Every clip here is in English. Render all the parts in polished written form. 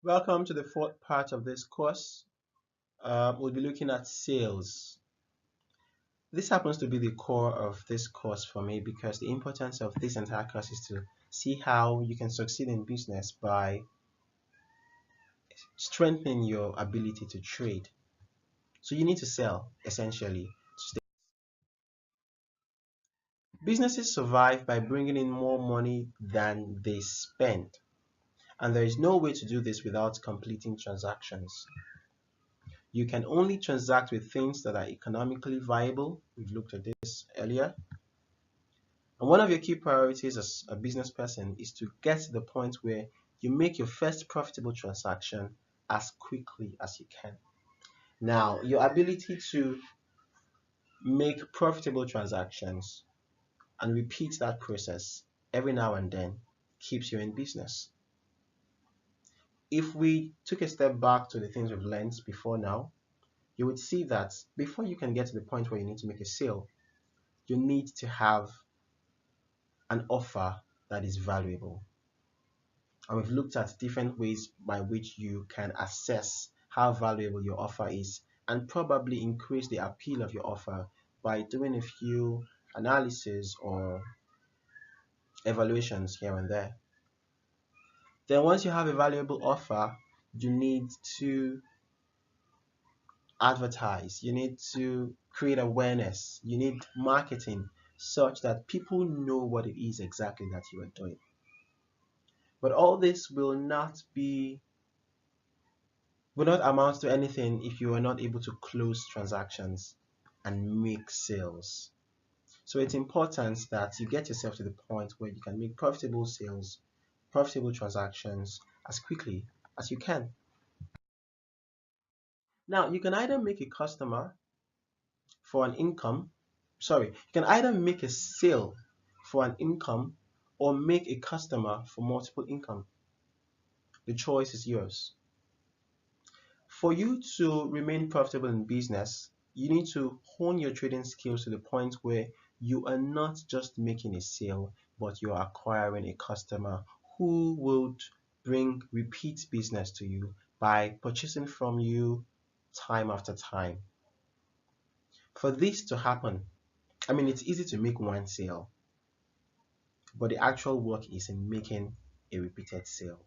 Welcome to the fourth part of this course. We'll be looking at sales. This happens to be the core of this course for me because the importance of this entire course is to see how you can succeed in business by strengthening your ability to trade. So you need to sell essentially. Businesses survive by bringing in more money than they spend, and there is no way to do this without completing transactions. You can only transact with things that are economically viable. We've looked at this earlier. And one of your key priorities as a business person is to get to the point where you make your first profitable transaction as quickly as you can. Now, your ability to make profitable transactions and repeat that process every now and then keeps you in business. If we took a step back to the things we've learned before now, you would see that before you can get to the point where you need to make a sale, you need to have an offer that is valuable. And we've looked at different ways by which you can assess how valuable your offer is and probably increase the appeal of your offer by doing a few analysis or evaluations here and there. Then once you have a valuable offer, you need to advertise, you need to create awareness, you need marketing such that people know what it is exactly that you are doing. But all this will not amount to anything if you are not able to close transactions and make sales. So it's important that you get yourself to the point where you can make profitable sales, profitable transactions as quickly as you can. Now, you can either make a customer for an income, you can either make a sale for an income or make a customer for multiple income. The choice is yours. For you to remain profitable in business, you need to hone your trading skills to the point where you are not just making a sale, but you are acquiring a customer who would bring repeat business to you by purchasing from you time after time. For this to happen, it's easy to make one sale, but the actual work is in making a repeated sale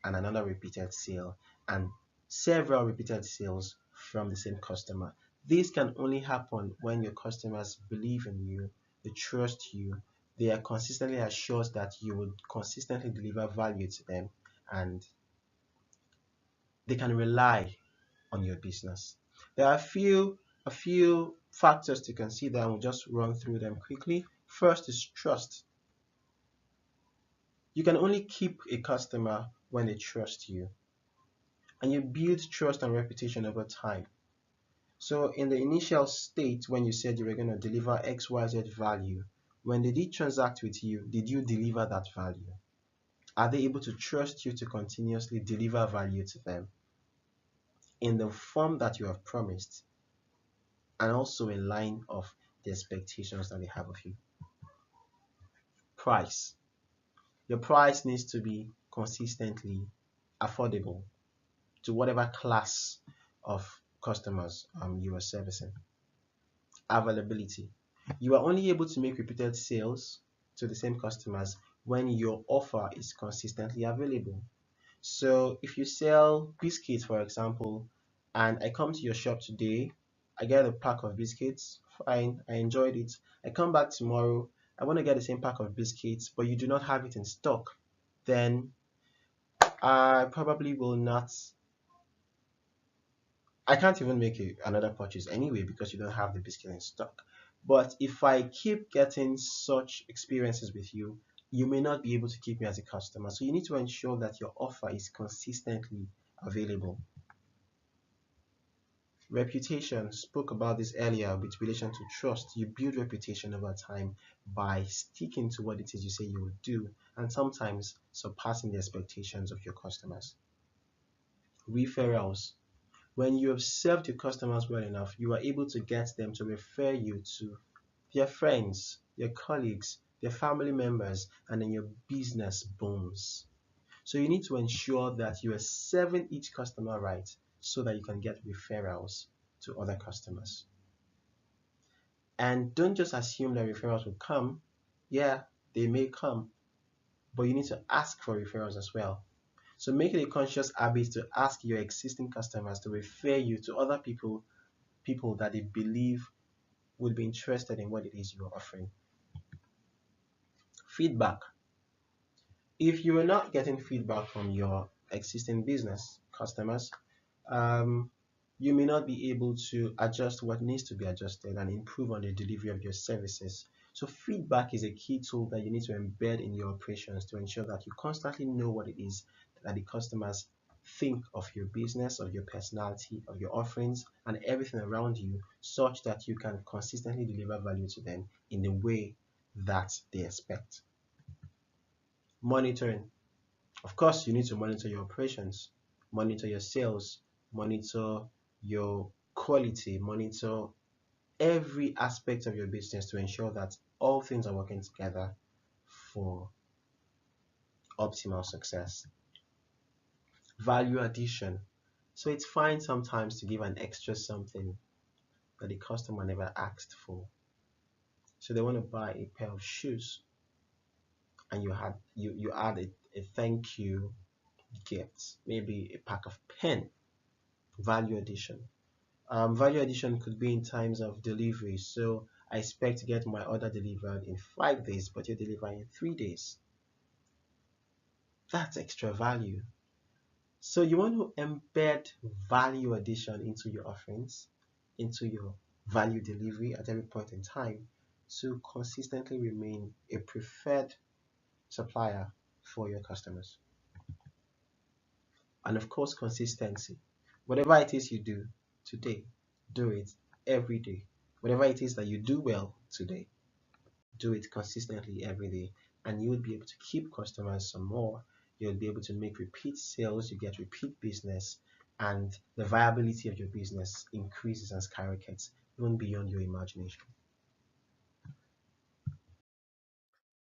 and another repeated sale and several repeated sales from the same customer. This can only happen when your customers believe in you, they trust you, they are consistently assured that you would consistently deliver value to them, and they can rely on your business. There are a few factors to consider, and we'll just run through them quickly. First is trust. You can only keep a customer when they trust you, and you build trust and reputation over time. So in the initial state when you said you were going to deliver XYZ value, when they did transact with you, did you deliver that value? Are they able to trust you to continuously deliver value to them in the form that you have promised and also in line of the expectations that they have of you? Price. Your price needs to be consistently affordable to whatever class of customers you are servicing. Availability. You are only able to make repeated sales to the same customers when your offer is consistently available. So if you sell biscuits, for example, and I come to your shop today, I get a pack of biscuits, fine, I enjoyed it. I come back tomorrow, I want to get the same pack of biscuits, but you do not have it in stock, then I probably will not I can't even make another purchase anyway because you don't have the biscuit in stock. But if I keep getting such experiences with you, you may not be able to keep me as a customer. So you need to ensure that your offer is consistently available. Reputation, spoke about this earlier with relation to trust. You build reputation over time by sticking to what it is you say you will do and sometimes surpassing the expectations of your customers. Referrals. When you have served your customers well enough, you are able to get them to refer you to their friends, their colleagues, their family members, and then your business booms. So you need to ensure that you are serving each customer right so that you can get referrals to other customers. And don't just assume that referrals will come. Yeah, they may come, but you need to ask for referrals as well. So make it a conscious habit to ask your existing customers to refer you to other people that they believe would be interested in what it is you are offering. Feedback. If you are not getting feedback from your existing business customers, um, you may not be able to adjust what needs to be adjusted and improve on the delivery of your services. So feedback is a key tool that you need to embed in your operations to ensure that you constantly know what it is that the customers think of your business, of your personality, of your offerings, and everything around you, such that you can consistently deliver value to them in the way that they expect. Monitoring. Of course, you need to monitor your operations, monitor your sales, monitor your quality, monitor every aspect of your business to ensure that all things are working together for optimal success. Value addition. So it's fine sometimes to give an extra something that the customer never asked for. So they want to buy a pair of shoes and you add a thank you gift, maybe a pack of pen. Value addition. Value addition could be in times of delivery. So I expect to get my order delivered in 5 days, but you're delivering in 3 days. That's extra value. So you want to embed value addition into your offerings, into your value delivery at every point in time to consistently remain a preferred supplier for your customers. And of course, consistency. Whatever it is you do today, do it every day. Whatever it is that you do well today, do it consistently every day, and you will be able to keep customers some more. You'll be able to make repeat sales, you get repeat business, and the viability of your business increases and skyrockets even beyond your imagination.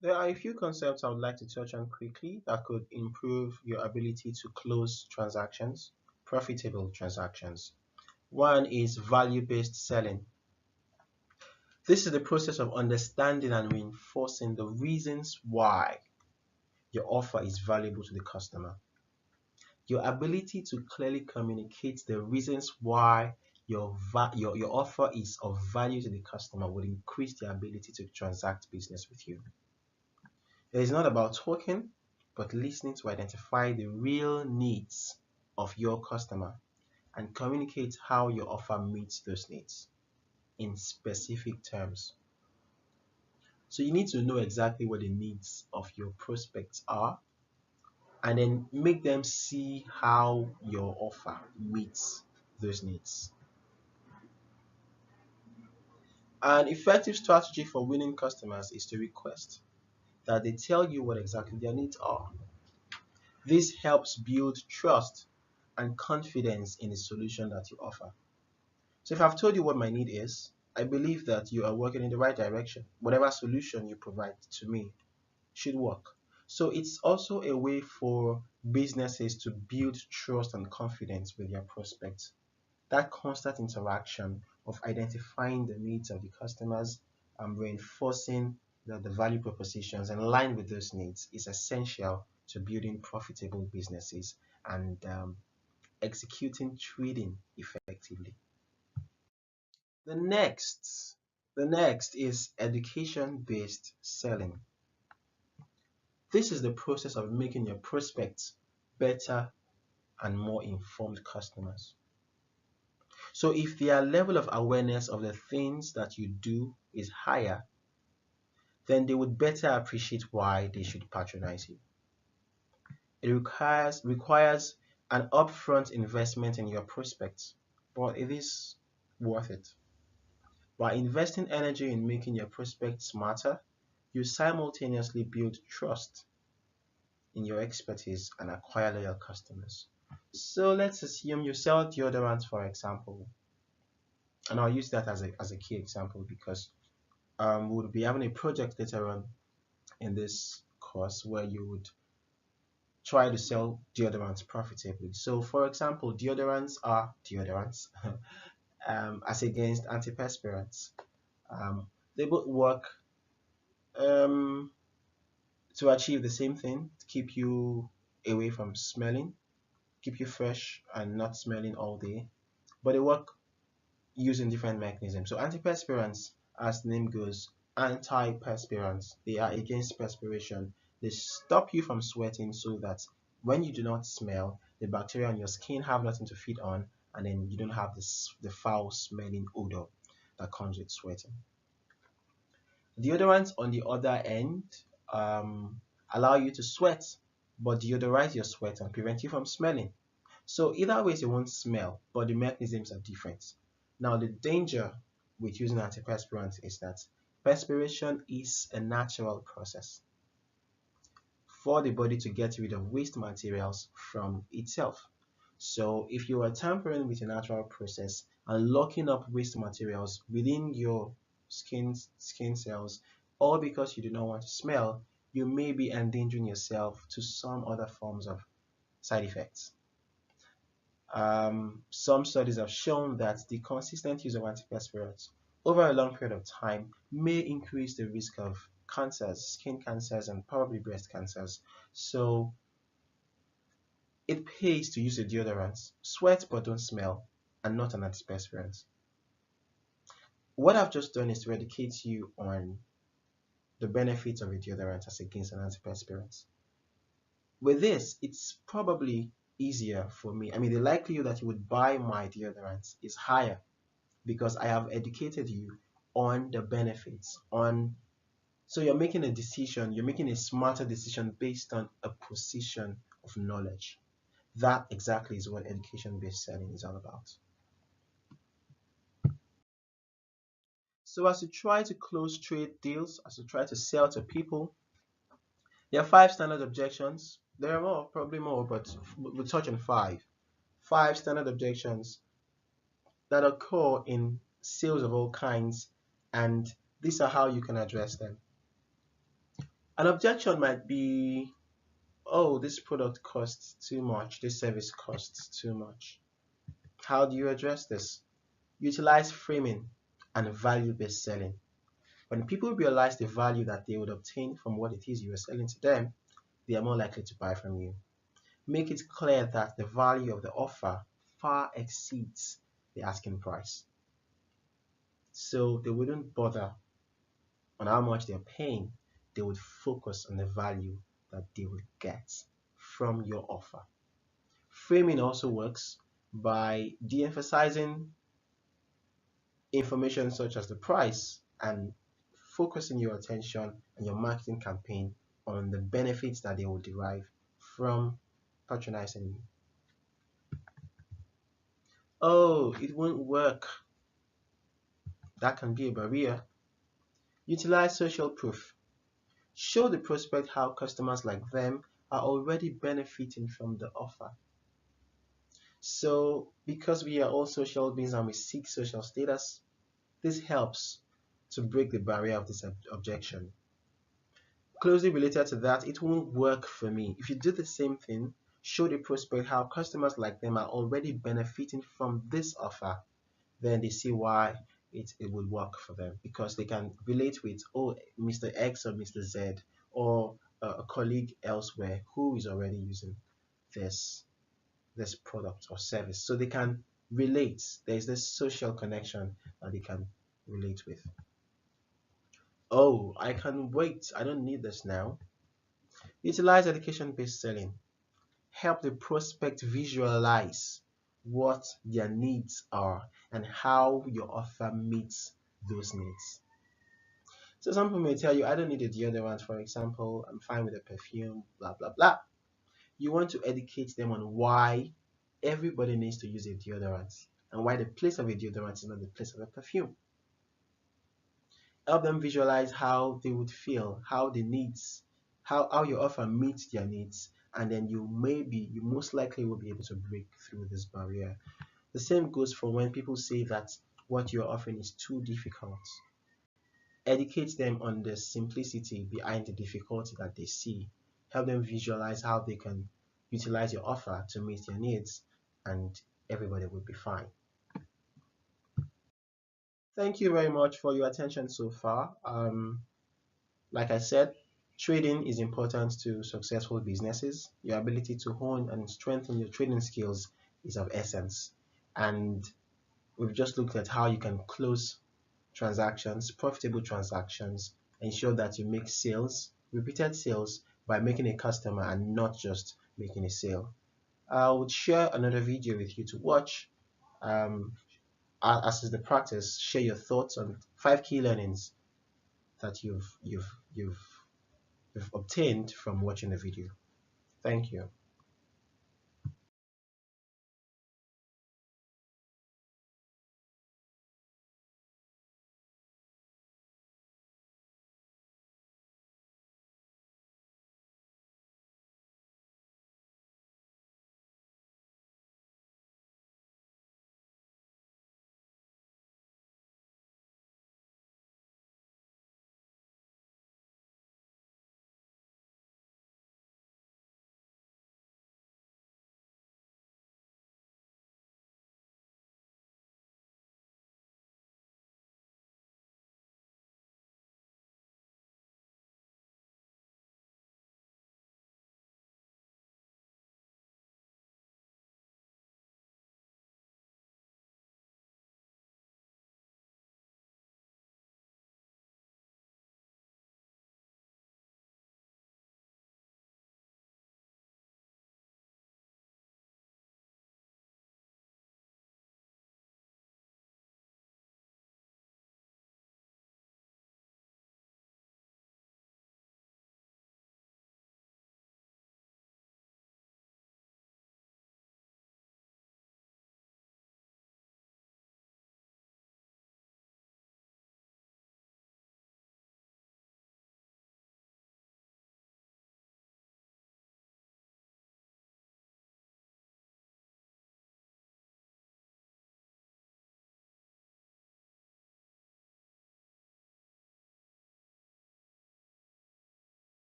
There are a few concepts I would like to touch on quickly that could improve your ability to close transactions, profitable transactions. One is value-based selling. This is the process of understanding and reinforcing the reasons why your offer is valuable to the customer. Your ability to clearly communicate the reasons why your offer is of value to the customer will increase their ability to transact business with you. It is not about talking, but listening to identify the real needs of your customer and communicate how your offer meets those needs in specific terms. So you need to know exactly what the needs of your prospects are and then make them see how your offer meets those needs. An effective strategy for winning customers is to request that they tell you what exactly their needs are. This helps build trust and confidence in the solution that you offer. So if I've told you what my need is, I believe that you are working in the right direction. Whatever solution you provide to me should work. So it's also a way for businesses to build trust and confidence with their prospects. That constant interaction of identifying the needs of the customers and reinforcing the value propositions in line with those needs is essential to building profitable businesses and executing trading effectively. The next, the next is education-based selling. This is the process of making your prospects better and more informed customers. So if their level of awareness of the things that you do is higher, then they would better appreciate why they should patronize you. It requires an upfront investment in your prospects, but it is worth it. By investing energy in making your prospects smarter, you simultaneously build trust in your expertise and acquire loyal customers. So let's assume you sell deodorants, for example, and I'll use that as a key example because we'll be having a project later on in this course where you would try to sell deodorants profitably. So, for example, deodorants are deodorants as against antiperspirants. Um, they both work um, to achieve the same thing, to keep you away from smelling, keep you fresh and not smelling all day. But they work using different mechanisms. So antiperspirants, as the name goes, antiperspirants, they are against perspiration. They stop you from sweating so that when you do not smell, the bacteria on your skin have nothing to feed on, and then you don't have the foul smelling odor that comes with sweating. Deodorants, on the other end, allow you to sweat, but deodorize your sweat and prevent you from smelling. So either ways it won't smell, but the mechanisms are different. Now the danger with using antiperspirants is that perspiration is a natural process for the body to get rid of waste materials from itself. So if you are tampering with a natural process and locking up waste materials within your skin cells, all because you do not want to smell, you may be endangering yourself to some other forms of side effects. Some studies have shown that the consistent use of antiperspirants over a long period of time may increase the risk of cancers, skin cancers, and probably breast cancers. So it pays to use a deodorant, sweat but don't smell, and not an antiperspirant. What I've just done is to educate you on the benefits of a deodorant as against an antiperspirant. With this, it's probably easier for me. I mean, the likelihood that you would buy my deodorant is higher because I have educated you on the benefits, on so you're making a decision, you're making a smarter decision based on a position of knowledge. That exactly is what education-based selling is all about. So as you try to close trade deals, as you try to sell to people, there are five standard objections. There are more, probably more, but we'll touch on five. Five standard objections that occur in sales of all kinds, and these are how you can address them. An objection might be, oh, this product costs too much, this service costs too much. How do you address this? Utilize framing and value-based selling. When people realize the value that they would obtain from what it is you are selling to them, they are more likely to buy from you. Make it clear that the value of the offer far exceeds the asking price. So they wouldn't bother on how much they're paying, they would focus on the value that they would get from your offer. Framing also works by de-emphasizing information such as the price and focusing your attention and your marketing campaign on the benefits that they will derive from patronizing you. Oh, it won't work. That can be a barrier. Utilize social proof. Show the prospect how customers like them are already benefiting from the offer. So, because we are all social beings and we seek social status, this helps to break the barrier of this objection. Closely related to that, it won't work for me. If you do the same thing, show the prospect how customers like them are already benefiting from this offer, then they see why it would work for them because they can relate with, oh, Mr. X or Mr. Z or a colleague elsewhere who is already using this this product or service. So they can relate. There's this social connection that they can relate with. Oh, I can wait. I don't need this now. Utilize education-based selling. Help the prospect visualize what their needs are and how your offer meets those needs. So some people may tell you, I don't need a deodorant, for example, I'm fine with a perfume, blah, blah, blah. You want to educate them on why everybody needs to use a deodorant and why the place of a deodorant is not the place of a perfume. Help them visualize how they would feel, how the needs, how your offer meets their needs, and then you most likely will be able to break through this barrier. The same goes for when people say that what you're offering is too difficult. Educate them on the simplicity behind the difficulty that they see. Help them visualize how they can utilize your offer to meet your needs, and everybody will be fine. Thank you very much for your attention so far. Like I said, trading is important to successful businesses. Your ability to hone and strengthen your trading skills is of essence. And we've just looked at how you can close transactions, profitable transactions, ensure that you make sales, repeated sales by making a customer and not just making a sale. I would share another video with you to watch. Um, as is the practice, share your thoughts on 5 key learnings that you've obtained from watching the video. Thank you.